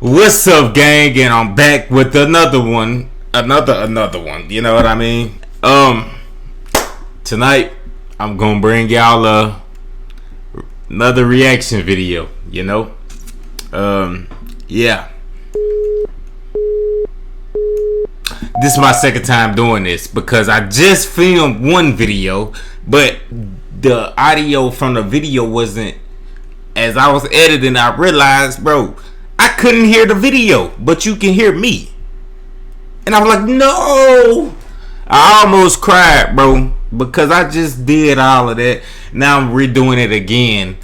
What's up, gang? And I'm back with another one. Another one. You know what I mean? Tonight I'm gonna bring y'all another reaction video. You know? Yeah. This is my second time doing this because I just filmed one video, but the audio from the video wasn't. As I was editing, I realized, bro, I couldn't hear the video, but you can hear me. And I was like, no. I almost cried, bro, because I just did all of that. Now I'm redoing it again.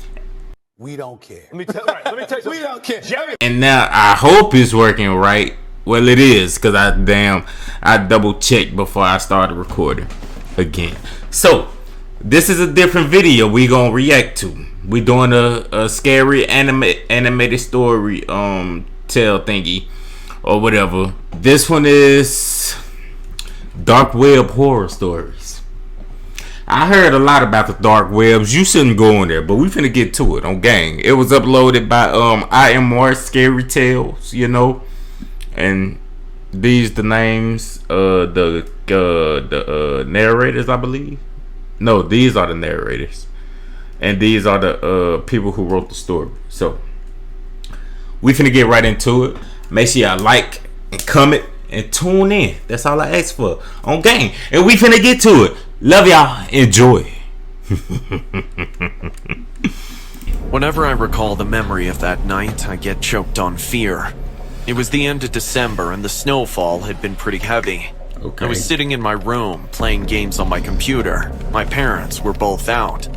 We don't care. Let me tell you. We don't care. And now I hope it's working right. Well, it is, because I double checked before I started recording again. So, this is a different video we gonna react to. We doing a scary animated story tell thingy or whatever. This one is dark web horror stories. I heard a lot about the dark webs. You shouldn't go in there, but we finna get to it on gang. It was uploaded by I Am More Scary Tales, you know. And these the names the narrators, I believe. No, these are the narrators. And these are the people who wrote the story. So we finna get right into it. Make sure y'all like and comment and tune in. That's all I ask for on gang. And we finna get to it. Love y'all. Enjoy. Whenever I recall the memory of that night, I get choked on fear. It was the end of December and the snowfall had been pretty heavy. Okay. I was sitting in my room playing games on my computer. My parents were both out.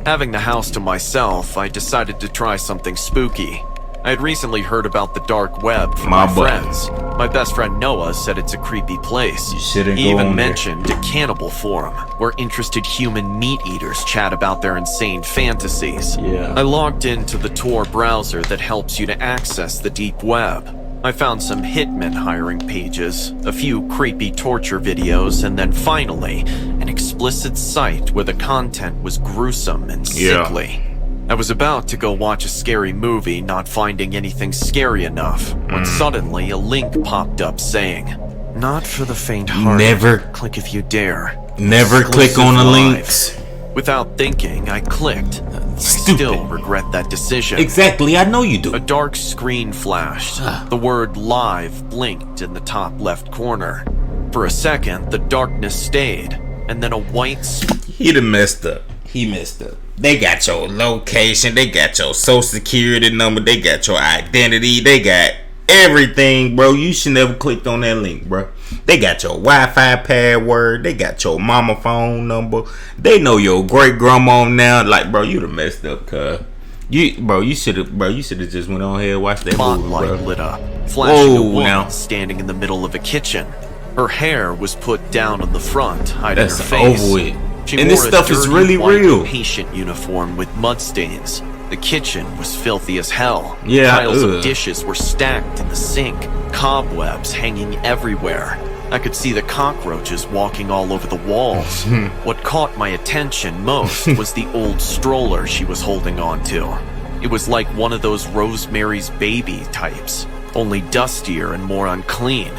Having the house to myself, I decided to try something spooky. I had recently heard about the dark web from my friends. My best friend Noah said it's a creepy place. He even mentioned a cannibal forum where interested human meat eaters chat about their insane fantasies. Yeah. I logged into the Tor browser that helps you to access the deep web. I found some hitmen hiring pages, a few creepy torture videos, and then finally, an explicit site where the content was gruesome and sickly. I was about to go watch a scary movie, not finding anything scary enough, when suddenly a link popped up saying, "Not for the faint-hearted. Never click if you dare. Never click on the links." Without thinking, I clicked. I still regret that decision. Exactly, I know you do. A dark screen flashed. The word live blinked in the top left corner. For a second, the darkness stayed, and then a white... He done messed up. He messed up. They got your location, they got your social security number, they got your identity, they got everything, bro. You should never clicked on that link, bro. They got your Wi-Fi password, they got your mama phone number, they know your great grandma now. Like, bro, you done messed up, cuz. You should have just went on here and watched that movie, bro. Spotlight lit up, flashing a woman standing in the middle of a kitchen. Her hair was put down on the front, hiding her face. Over with. She And wore this a stuff is dirty really white real. patient uniform with mud stains. The kitchen was filthy as hell. Yeah, Piles of dishes were stacked in the sink, cobwebs hanging everywhere. I could see the cockroaches walking all over the walls. What caught my attention most was the old stroller she was holding on to. It was like one of those Rosemary's Baby types, only dustier and more unclean.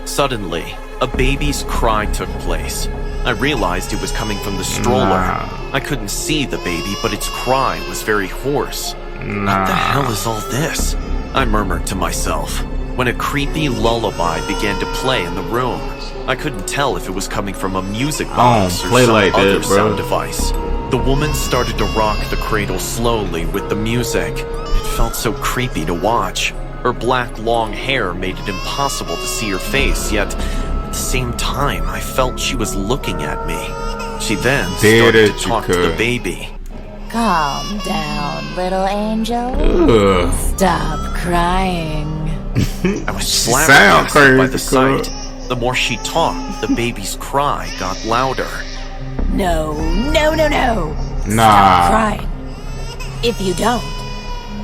Suddenly, a baby's cry took place. I realized it was coming from the stroller. I couldn't see the baby, but its cry was very hoarse. What the hell is all this? I murmured to myself, when a creepy lullaby began to play in the room. I couldn't tell if it was coming from a music box or some other sound device. The woman started to rock the cradle slowly with the music. It felt so creepy to watch. Her black long hair made it impossible to see her face, yet at the same time, I felt she was looking at me. She then started to talk to the baby. Calm down, little angel. Stop crying. I was flabbergasted by the sight. The more she talked, the baby's cry got louder. No. Nah. Stop crying. If you don't,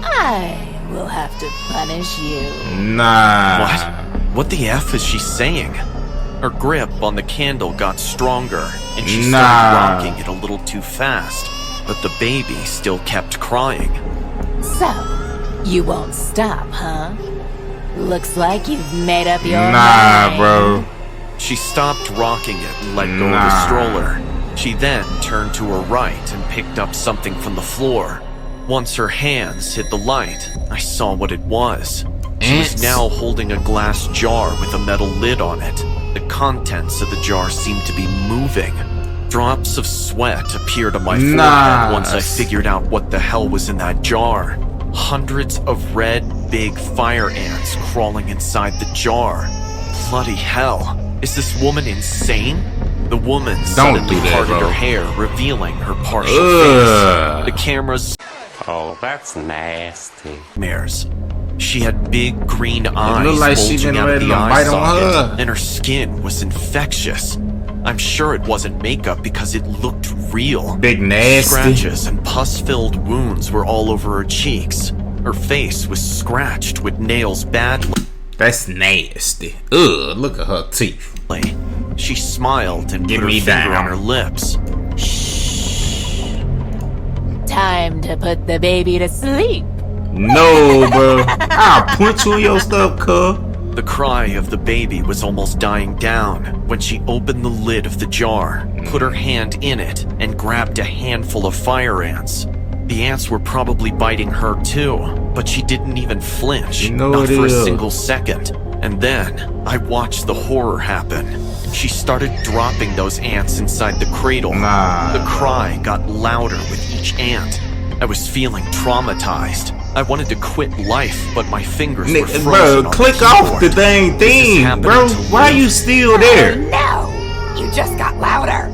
I will have to punish you. Nah. What the F is she saying? Her grip on the candle got stronger, and she started rocking it a little too fast. But the baby still kept crying. So, you won't stop, huh? Looks like you've made up your Nah, mind. bro. She stopped rocking it and let go of the stroller. She then turned to her right and picked up something from the floor. Once her hands hit the light, I saw what it was. She was now holding a glass jar with a metal lid on it. The contents of the jar seemed to be moving. Drops of sweat appeared on my forehead once I figured out what the hell was in that jar. Hundreds of red, big fire ants crawling inside the jar. Bloody hell. Is this woman insane? The woman suddenly parted her hair, revealing her partial face. The camera's... Oh, that's nasty. Mares. She had big green eyes looked like bulging out of the eye socket, and her skin was infectious. I'm sure it wasn't makeup because it looked real. Big nasty. Scratches and pus-filled wounds were all over her cheeks. Her face was scratched with nails badly. That's nasty. Ugh, look at her teeth. She smiled and put her finger on her lips. Shh. Time to put the baby to sleep. No, bro. I'll punch you in your stuff, cuz. The cry of the baby was almost dying down when she opened the lid of the jar, put her hand in it, and grabbed a handful of fire ants. The ants were probably biting her too, but she didn't even flinch, not for a single second. And then, I watched the horror happen. She started dropping those ants inside the cradle. The cry got louder with each ant. I was feeling traumatized. I wanted to quit life, but my fingers were frozen. Bro, click off the dang thing, bro. Why are you still there? Oh, no! You just got louder.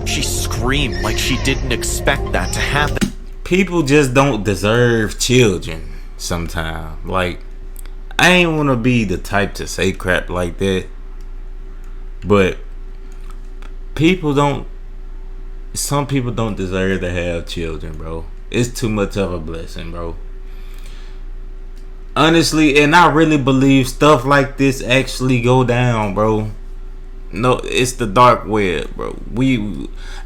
She screamed like she didn't expect that to happen. People just don't deserve children sometimes. Like, I ain't want to be the type to say crap like that, but some people don't deserve to have children, bro. It's too much of a blessing, bro. Honestly, and I really believe stuff like this actually go down, bro. No, it's the dark web, bro.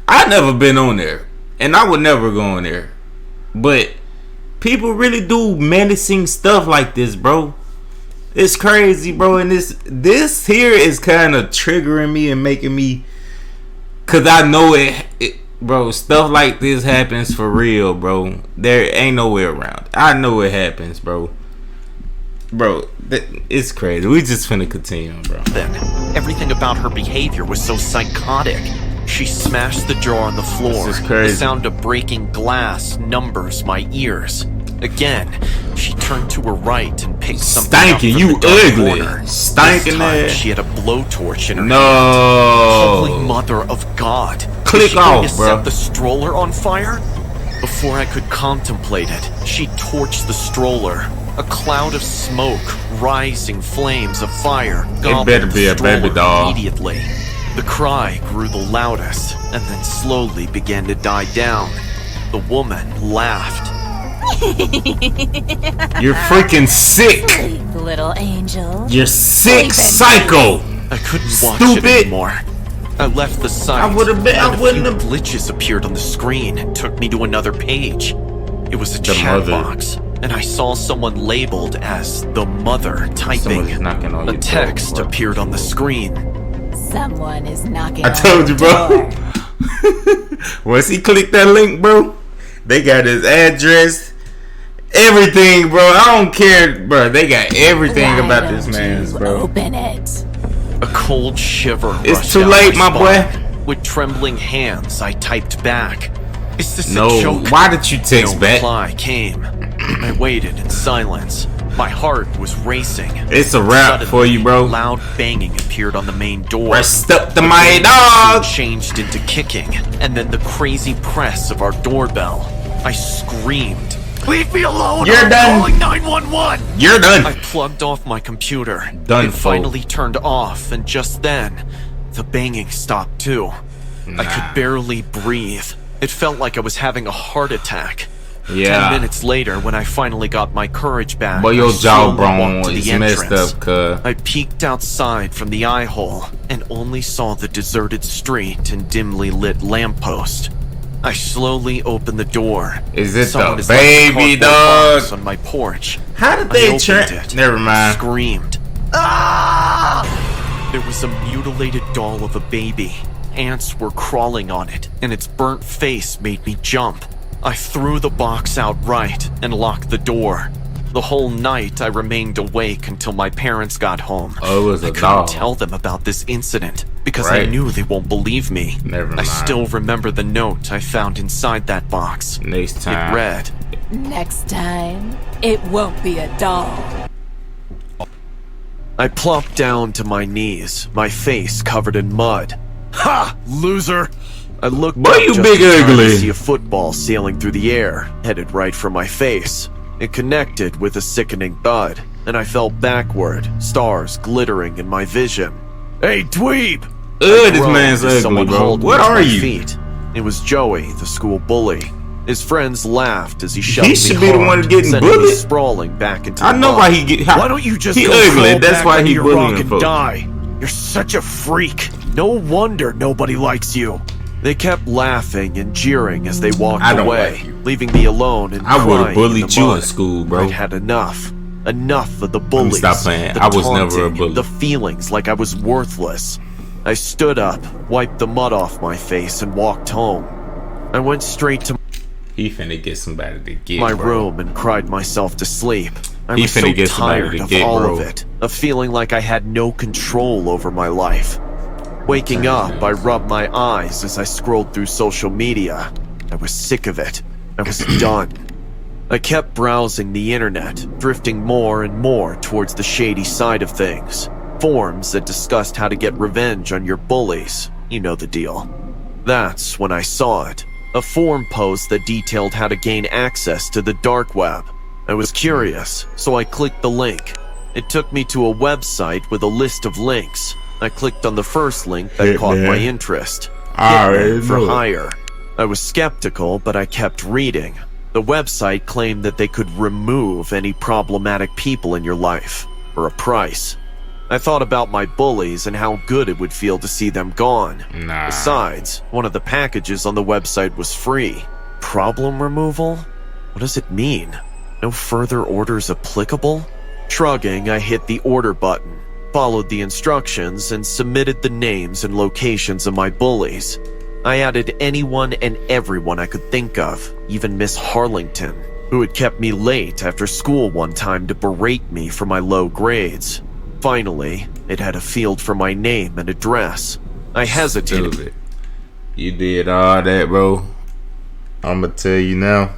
I never been on there, and I would never go on there. But people really do menacing stuff like this, bro. It's crazy, bro. And this here is kind of triggering me and making me, cause I know it, bro. Stuff like this happens for real, bro. There ain't no way around. I know it happens, bro. Bro, it's crazy. We just finna continue, bro. Then, everything about her behavior was so psychotic. She smashed the jar on the floor. This is crazy. The sound of breaking glass numbs my ears. Again, she turned to her right and picked something up from you the dark ugly. corner. Stinking This time, ass. she had a blowtorch in her hand. No. Holy mother of God. Click Is she going off, to bro. set the stroller on fire? Before I could contemplate it, she torched the stroller. A cloud of smoke, rising flames of fire, gobbled better be the a baby stroller doll. immediately. The cry grew the loudest, and then slowly began to die down. The woman laughed. You're freaking sick. Sleep, little angel. You're sick, psycho. I couldn't watch it anymore. I left the site. I wouldn't have. Glitches appeared on the screen and took me to another page. It was a chat box, and I saw someone labeled as the mother typing. A text appeared on the screen. Someone is knocking. I told you, bro. Once he clicked that link, bro, they got his address, everything, bro. I don't care, bro. They got everything about this man, bro. Open it. A cold shiver. It's too late, my boy. With trembling hands, I typed back. Is this a joke? Why did you text back? No reply came. I waited in silence. My heart was racing. It's a wrap for you, bro. Loud banging appeared on the main door. Rest up to my dog. Changed into kicking, and then the crazy press of our doorbell. I screamed. Leave me alone! You're done. Calling 911. You're done. I plugged off my computer. Done. It finally turned off, and just then, the banging stopped too. I could barely breathe. It felt like I was having a heart attack. Yeah. 10 minutes later, when I finally got my courage back, Boy, your I slowly jawbone walked to is the messed entrance. up, cuz. I peeked outside from the eye hole and only saw the deserted street and dimly lit lamppost. I slowly opened the door. Is it Someone the has left a baby cardboard box dog? on my porch? How did I they opened turn? it, Never mind. Screamed. Ah! There was a mutilated doll of a baby. Ants were crawling on it, and its burnt face made me jump. I threw the box outright and locked the door. The whole night I remained awake until my parents got home. Oh, it was a I couldn't doll. tell them about this incident because Right. I knew they won't believe me. Never mind. I still remember the note I found inside that box. Next time. It read, Next time, it won't be a doll. I plopped down to my knees, my face covered in mud. Ha! Loser! I looked Boy, up you just big in time ugly. to see a football sailing through the air, headed right for my face. It connected with a sickening thud, and I fell backward, stars glittering in my vision. Hey, dweeb! Ugh, I this groaned man's as ugly, someone bro. hauled me What to are my you? feet. It was Joey, the school bully. His friends laughed as he shoved He me should be the hard, one getting sending me bullied. sprawling back into I the know mud. why he get. Why don't you just he go ugly? crawl That's back why under he your rock bullying and folks. die? You're such a freak. No wonder nobody likes you. They kept laughing and jeering as they walked I don't away, like you. leaving me alone and I would have crying bullied in the you mud. in school, bro. I'd had enough. Enough of the bullies. stop playing. the I was never a taunting, bully. The feelings like I was worthless. I stood up, wiped the mud off my face, and walked home. I went straight to He finna get somebody to get my bro. room and cried myself to sleep. I He was so finna get somebody tired to of get, all bro. of it, of feeling like I had no control over my life. Waking up, I rubbed my eyes as I scrolled through social media. I was sick of it. I was done. I kept browsing the internet, drifting more and more towards the shady side of things. Forums that discussed how to get revenge on your bullies. You know the deal. That's when I saw it. A forum post that detailed how to gain access to the dark web. I was curious, so I clicked the link. It took me to a website with a list of links. I clicked on the first link that caught my interest. I already Hitman for knew it. hire. I was skeptical, but I kept reading. The website claimed that they could remove any problematic people in your life for a price. I thought about my bullies and how good it would feel to see them gone. Nah. Besides, one of the packages on the website was free. Problem removal? What does it mean? No further orders applicable? Shrugging, I hit the order button, followed the instructions, and submitted the names and locations of my bullies. I added anyone and everyone I could think of, even Miss Harlington, who had kept me late after school one time to berate me for my low grades. Finally, it had a field for my name and address. I hesitated. Stupid. You did all that, bro. I'ma tell you now,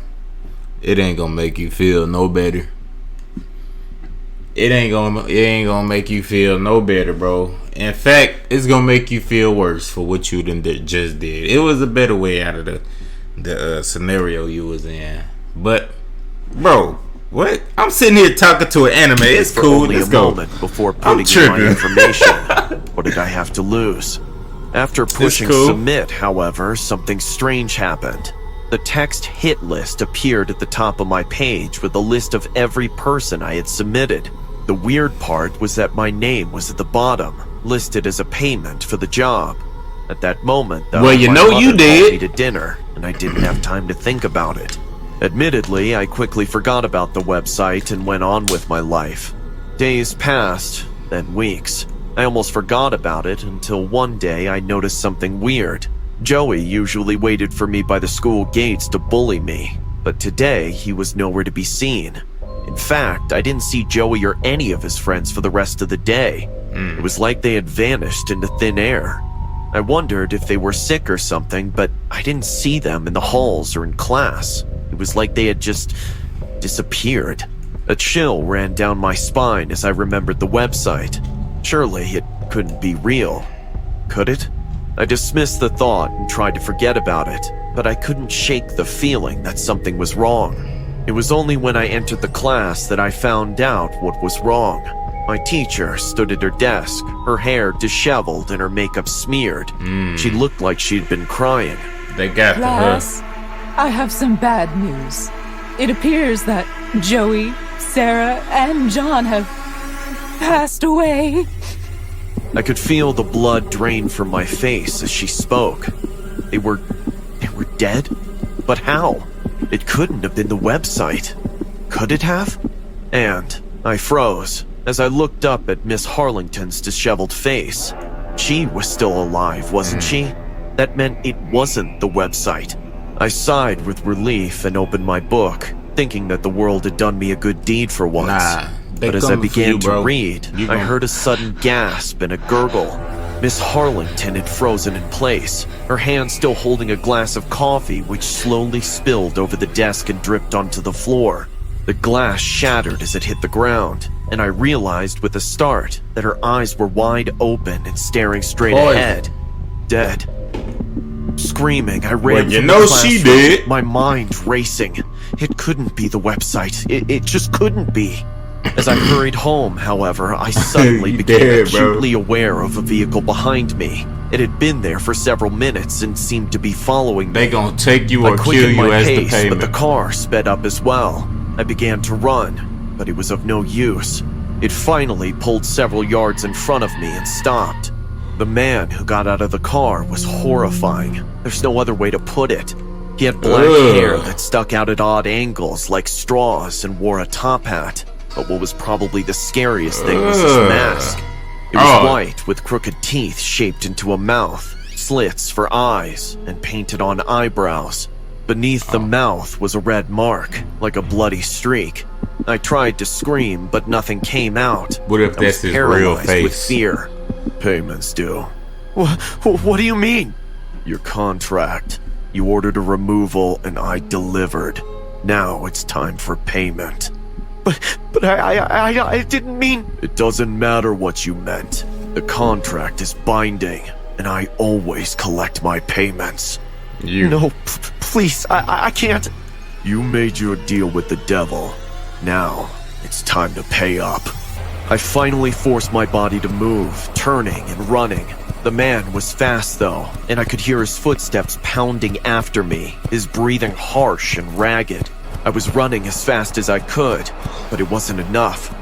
it ain't gonna make you feel no better. It ain't gonna make you feel no better, bro. In fact, it's gonna make you feel worse for what you just did. It was a better way out of the scenario you was in. But, bro, what? I'm sitting here talking to an anime. It's For cool. only Let's a go. moment before I'm putting in my tripping. information. What did I have to lose? After pushing cool. submit, however, something strange happened. The text hit list appeared at the top of my page with a list of every person I had submitted. The weird part was that my name was at the bottom, listed as a payment for the job. At that moment, though, Well, you my know mother you called did. me to dinner, and I didn't have time to think about it. Admittedly, I quickly forgot about the website and went on with my life. Days passed, then weeks. I almost forgot about it until one day I noticed something weird. Joey usually waited for me by the school gates to bully me, but today he was nowhere to be seen. In fact, I didn't see Joey or any of his friends for the rest of the day. It was like they had vanished into thin air. I wondered if they were sick or something, but I didn't see them in the halls or in class. It was like they had just disappeared. A chill ran down my spine as I remembered the website. Surely it couldn't be real. Could it? I dismissed the thought and tried to forget about it, but I couldn't shake the feeling that something was wrong. It was only when I entered the class that I found out what was wrong. My teacher stood at her desk, her hair disheveled and her makeup smeared. She looked like she'd been crying. They got Class, I have some bad news. It appears that Joey, Sarah, and John have passed away. I could feel the blood drain from my face as she spoke. They were were dead? But how? It couldn't have been the website. Could it have? And I froze as I looked up at Miss Harlington's disheveled face. She was still alive, wasn't she? That meant it wasn't the website. I sighed with relief and opened my book, thinking that the world had done me a good deed for once. But as I began to read, I heard a sudden gasp and a gurgle. Miss Harlington had frozen in place, her hand still holding a glass of coffee which slowly spilled over the desk and dripped onto the floor. The glass shattered as it hit the ground, and I realized with a start that her eyes were wide open and staring straight ahead. Dead. Screaming, I ran from the classroom, she did. My mind racing. It couldn't be the website. It just couldn't be. As I hurried home, however, I suddenly became acutely aware of a vehicle behind me. It had been there for several minutes and seemed to be following me. They gonna take you or kill you as the payment. But the car sped up as well. I began to run, but it was of no use. It finally pulled several yards in front of me and stopped. The man who got out of the car was horrifying. There's no other way to put it. He had black hair that stuck out at odd angles like straws and wore a top hat. But what was probably the scariest thing was his mask. It was white with crooked teeth shaped into a mouth, slits for eyes, and painted on eyebrows. Beneath the mouth was a red mark, like a bloody streak. I tried to scream, but nothing came out. What if that's his real face? With fear. Payments due. What do you mean? Your contract. You ordered a removal and I delivered. Now it's time for payment. But I didn't mean... It doesn't matter what you meant. The contract is binding, and I always collect my payments. No, please, I can't. You made your deal with the devil. Now, it's time to pay up. I finally forced my body to move, turning and running. The man was fast though, and I could hear his footsteps pounding after me, his breathing harsh and ragged. I was running as fast as I could, but it wasn't enough.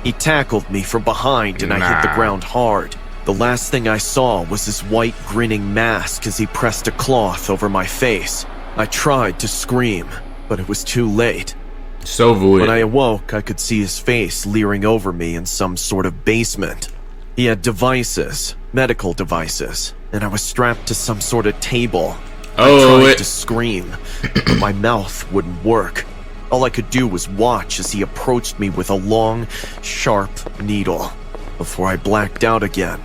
He tackled me from behind and I hit the ground hard. The last thing I saw was his white grinning mask as he pressed a cloth over my face. I tried to scream, but it was too late. So void. When I awoke, I could see his face leering over me in some sort of basement. He had devices, medical devices, and I was strapped to some sort of table. I tried to scream, but my mouth wouldn't work. All I could do was watch as he approached me with a long, sharp needle, before I blacked out again.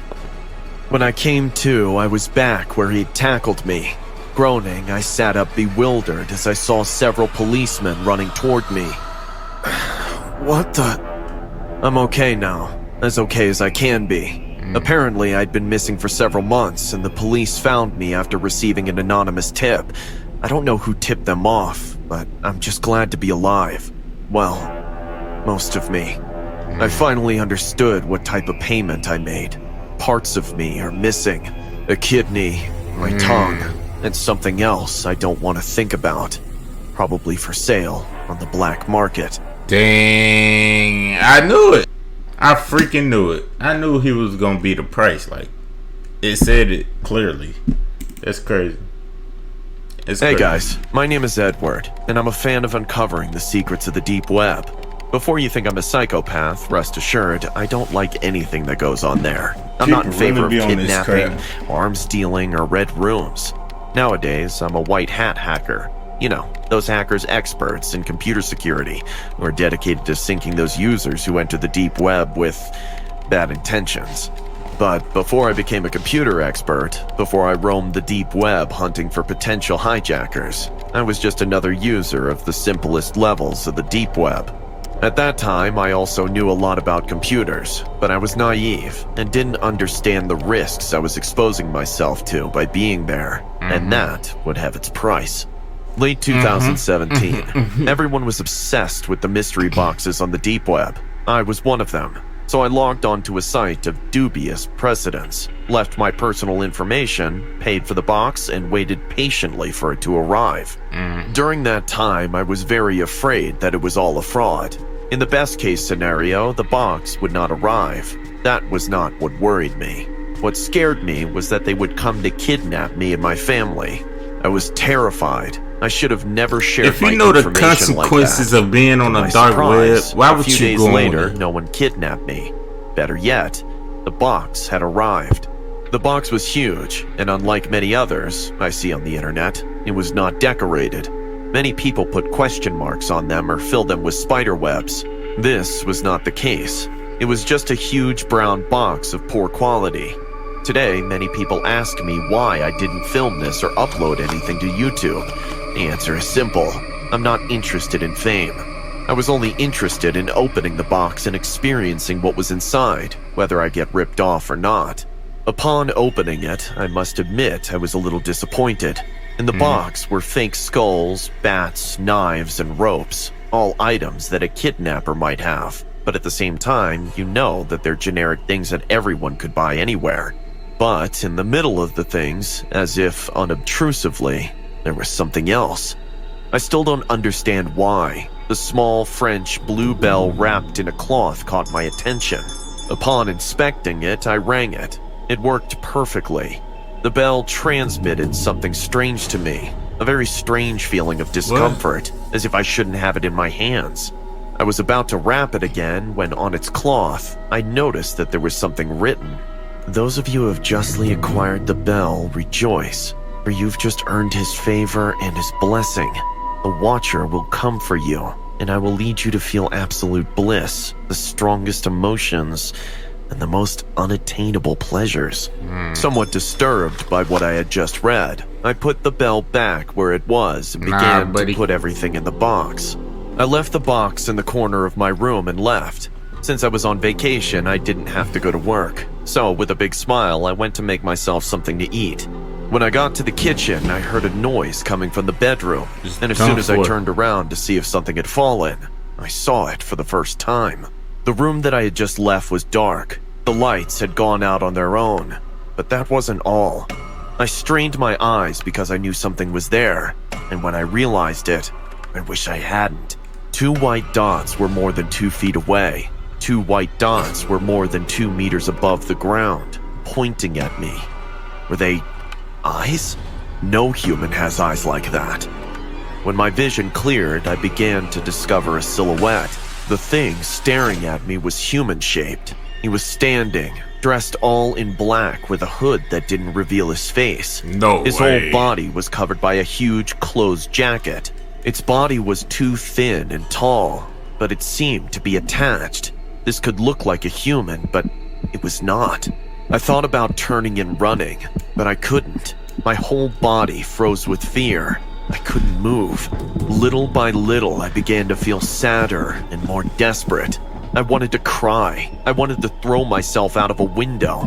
When I came to, I was back where he'd tackled me. Groaning, I sat up bewildered as I saw several policemen running toward me. What the... I'm okay now, as okay as I can be. Apparently, I'd been missing for several months, and the police found me after receiving an anonymous tip. I don't know who tipped them off, but I'm just glad to be alive. Well, most of me. I finally understood what type of payment I made. Parts of me are missing. A kidney, my tongue, and something else I don't want to think about. Probably for sale on the black market. Dang, I knew it. I freaking knew it. I knew he was gonna be the price. Like, it said it clearly. That's crazy. Hey guys, my name is Edward, and I'm a fan of uncovering the secrets of the deep web. Before you think I'm a psychopath, rest assured, I don't like anything that goes on there. I'm not in favor of kidnapping, arms dealing, or red rooms. Nowadays, I'm a white hat hacker. You know, those hackers experts in computer security who are dedicated to sinking those users who enter the deep web with bad intentions. But before I became a computer expert, before I roamed the deep web hunting for potential hijackers, I was just another user of the simplest levels of the deep web. At that time, I also knew a lot about computers, but I was naive and didn't understand the risks I was exposing myself to by being there, and that would have its price. Late 2017, everyone was obsessed with the mystery boxes on the deep web. I was one of them. So I logged onto a site of dubious precedence, left my personal information, paid for the box, and waited patiently for it to arrive. During that time, I was very afraid that it was all a fraud. In the best case scenario, the box would not arrive. That was not what worried me. What scared me was that they would come to kidnap me and my family. I was terrified. I should have never shared If my you know the information consequences like that. of being on To a my dark web, surprise, why a would few you days go on later, it? no one kidnapped me. Better yet, the box had arrived. The box was huge, and unlike many others I see on the internet, it was not decorated. Many people put question marks on them or fill them with spider webs. This was not the case. It was just a huge brown box of poor quality. Today, many people ask me why I didn't film this or upload anything to YouTube. The answer is simple. I'm not interested in fame. I was only interested in opening the box and experiencing what was inside, whether I get ripped off or not. Upon opening it, I must admit I was a little disappointed. In the box were fake skulls, bats, knives, and ropes, all items that a kidnapper might have. But at the same time, you know that they're generic things that everyone could buy anywhere. But in the middle of the things, as if unobtrusively, there was something else. I still don't understand why. The small French blue bell wrapped in a cloth caught my attention. Upon inspecting it, I rang it. It worked perfectly. The bell transmitted something strange to me, a very strange feeling of discomfort, as if I shouldn't have it in my hands. I was about to wrap it again when on its cloth, I noticed that there was something written. Those of you who have justly acquired the bell, rejoice, for you've just earned his favor and his blessing. The Watcher will come for you, and I will lead you to feel absolute bliss, the strongest emotions, and the most unattainable pleasures. Somewhat disturbed by what I had just read, I put the bell back where it was and began to put everything in the box. I left the box in the corner of my room and left. Since I was on vacation, I didn't have to go to work. So, with a big smile, I went to make myself something to eat. When I got to the kitchen, I heard a noise coming from the bedroom, and as soon as I turned around to see if something had fallen, I saw it for the first time. The room that I had just left was dark. The lights had gone out on their own, but that wasn't all. I strained my eyes because I knew something was there, and when I realized it, I wish I hadn't. 2 white dots were more than 2 feet away. 2 white dots were more than 2 meters above the ground, pointing at me. Were they eyes? No human has eyes like that. When my vision cleared, I began to discover a silhouette. The thing staring at me was human-shaped. He was standing, dressed all in black with a hood that didn't reveal his face. His whole body was covered by a huge closed jacket. Its body was too thin and tall, but it seemed to be attached. This could look like a human, but it was not. I thought about turning and running, but I couldn't. My whole body froze with fear. I couldn't move. Little by little, I began to feel sadder and more desperate. I wanted to cry. I wanted to throw myself out of a window.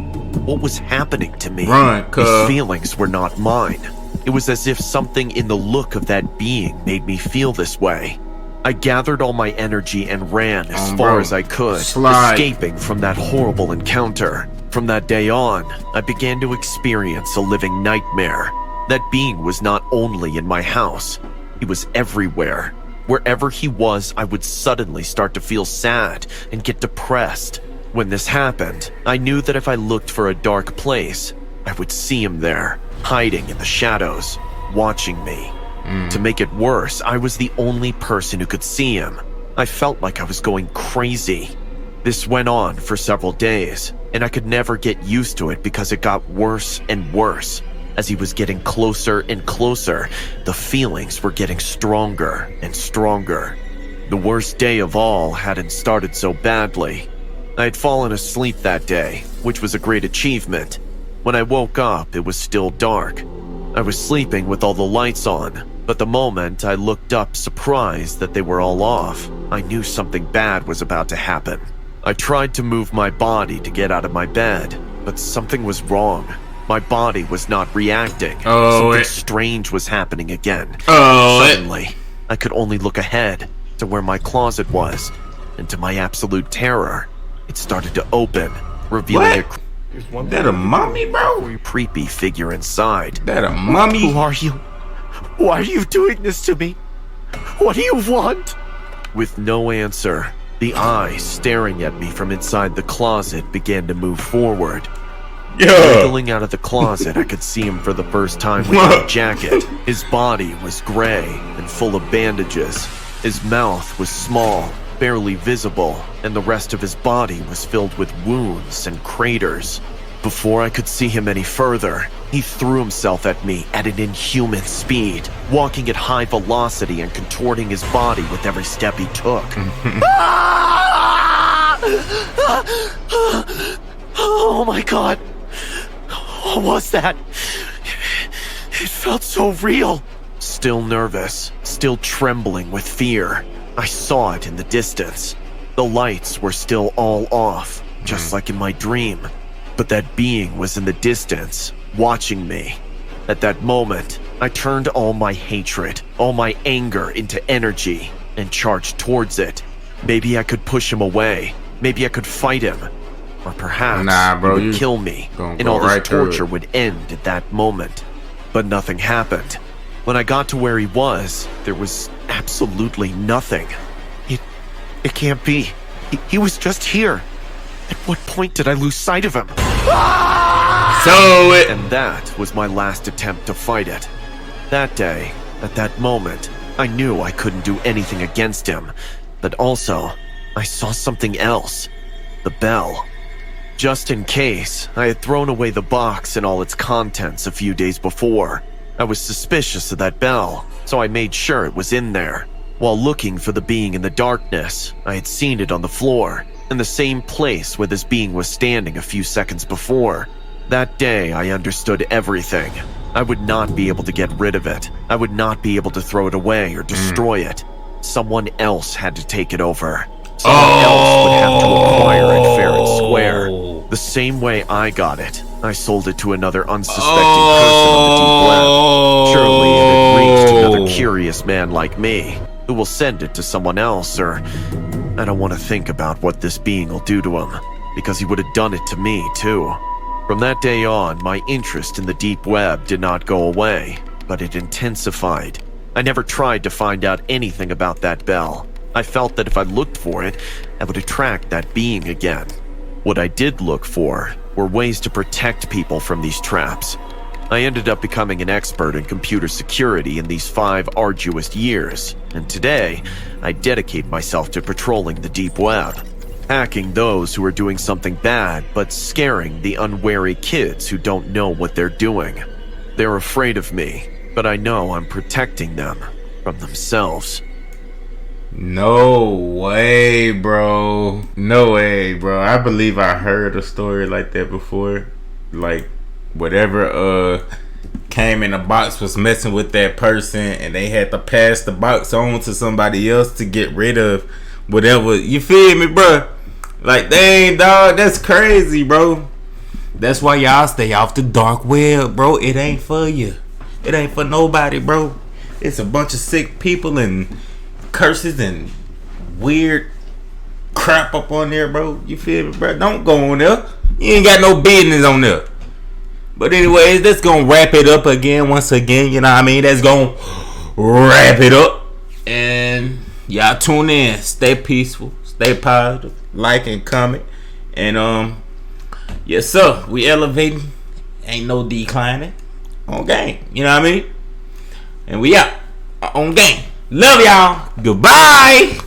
What was happening to me? These feelings were not mine. It was as if something in the look of that being made me feel this way. I gathered all my energy and ran as far as I could, escaping from that horrible encounter. From that day on, I began to experience a living nightmare. That being was not only in my house, he was everywhere. Wherever he was, I would suddenly start to feel sad and get depressed. When this happened, I knew that if I looked for a dark place, I would see him there, hiding in the shadows, watching me. To make it worse, I was the only person who could see him. I felt like I was going crazy. This went on for several days, and I could never get used to it because it got worse and worse. As he was getting closer and closer, the feelings were getting stronger and stronger. The worst day of all hadn't started so badly. I had fallen asleep that day, which was a great achievement. When I woke up, it was still dark. I was sleeping with all the lights on, but the moment I looked up surprised that they were all off, I knew something bad was about to happen. I tried to move my body to get out of my bed, but something was wrong. My body was not reacting. Something strange was happening again. Suddenly, I could only look ahead to where my closet was, and to my absolute terror, it started to open, revealing that a mummy, bro? Creepy figure inside. That a mummy? Who are you? Why are you doing this to me? What do you want? With no answer, the eye staring at me from inside the closet began to move forward. Yeah. Wriggling out of the closet, I could see him for the first time without a jacket. His body was gray and full of bandages. His mouth was small, barely visible, and the rest of his body was filled with wounds and craters. Before I could see him any further, he threw himself at me at an inhuman speed, walking at high velocity and contorting his body with every step he took. Oh my god! What was that? It felt so real. Still nervous, still trembling with fear, I saw it in the distance. The lights were still all off, just like in my dream. But that being was in the distance, watching me. At that moment, I turned all my hatred, all my anger into energy, and charged towards it. Maybe I could push him away. Maybe I could fight him. Or perhaps he would kill me, and all this torture would end at that moment. But nothing happened. When I got to where he was, there was absolutely nothing. It can't be. He was just here. At what point did I lose sight of him? And that was my last attempt to fight it. That day, at that moment, I knew I couldn't do anything against him. But also, I saw something else. The bell. Just in case, I had thrown away the box and all its contents a few days before. I was suspicious of that bell, so I made sure it was in there. While looking for the being in the darkness, I had seen it on the floor, in the same place where this being was standing a few seconds before. That day, I understood everything. I would not be able to get rid of it. I would not be able to throw it away or destroy it. Someone else had to take it over. Someone else would have to acquire it fair and square. The same way I got it, I sold it to another unsuspecting person on the deep web. Surely it had reached another curious man like me, who will send it to someone else, or I don't want to think about what this being will do to him, because he would have done it to me too. From that day on, my interest in the deep web did not go away, but it intensified. I never tried to find out anything about that bell. I felt that if I looked for it, I would attract that being again. What I did look for were ways to protect people from these traps. I ended up becoming an expert in computer security in these 5 arduous years, and today, I dedicate myself to patrolling the deep web, hacking those who are doing something bad, but scaring the unwary kids who don't know what they're doing. They're afraid of me, but I know I'm protecting them from themselves. No way, bro. No way, bro. I believe I heard a story like that before. Like, whatever came in the box was messing with that person, and they had to pass the box on to somebody else to get rid of whatever. You feel me, bro? Like, dang, dog, that's crazy, bro. That's why y'all stay off the dark web, bro. It ain't for you. It ain't for nobody, bro. It's a bunch of sick people and curses and weird crap up on there, bro. You feel me, bro? Don't go on there. You ain't got no business on there. But anyways, that's gonna wrap it up again. Once again, you know what I mean? That's gonna wrap it up. And y'all tune in. Stay peaceful. Stay positive. Like and comment. And yes sir, we elevating. Ain't no declining. On game. You know what I mean? And we out. On game. Love y'all. Goodbye.